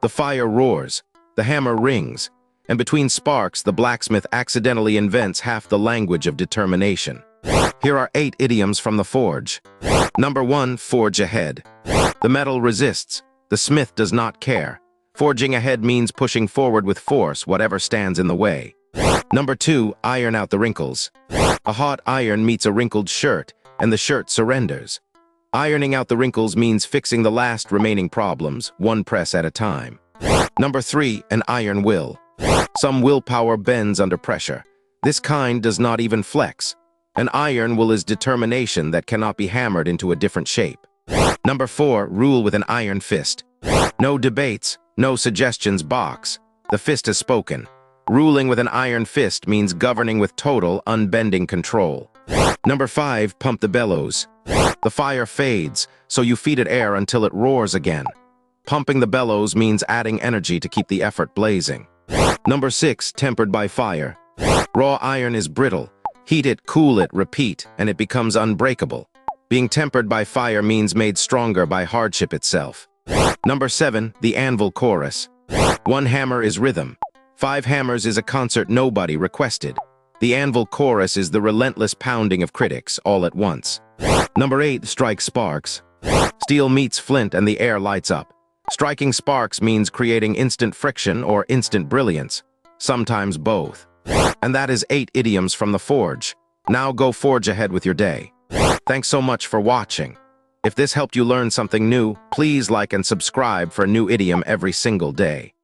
The fire roars, the hammer rings, and between sparks, the blacksmith accidentally invents half the language of determination. Here are 8 idioms from the forge. Number 1, forge ahead. The metal resists. The smith does not care. Forging ahead means pushing forward with force, whatever stands in the way. Number 2, iron out the wrinkles. A hot iron meets a wrinkled shirt, and the shirt surrenders. Ironing out the wrinkles means fixing the last remaining problems, one press at a time. Number 3, an iron will. Some willpower bends under pressure. This kind does not even flex. An iron will is determination that cannot be hammered into a different shape. Number 4, rule with an iron fist. No debates, no suggestions box. The fist has spoken. Ruling with an iron fist means governing with total, unbending control. Number 5, pump the bellows. The fire fades, so you feed it air until it roars again. Pumping the bellows means adding energy to keep the effort blazing. Number 6, tempered by fire. Raw iron is brittle. Heat it, cool it, repeat, and it becomes unbreakable. Being tempered by fire means made stronger by hardship itself. Number 7, the anvil chorus. 1 hammer is rhythm. 5 hammers is a concert nobody requested. The anvil chorus is the relentless pounding of critics all at once. Number 8, strike sparks. Steel meets flint and the air lights up. Striking sparks means creating instant friction or instant brilliance. Sometimes both. And that is 8 idioms from the forge. Now go forge ahead with your day. Thanks so much for watching. If this helped you learn something new, please like and subscribe for a new idiom every single day.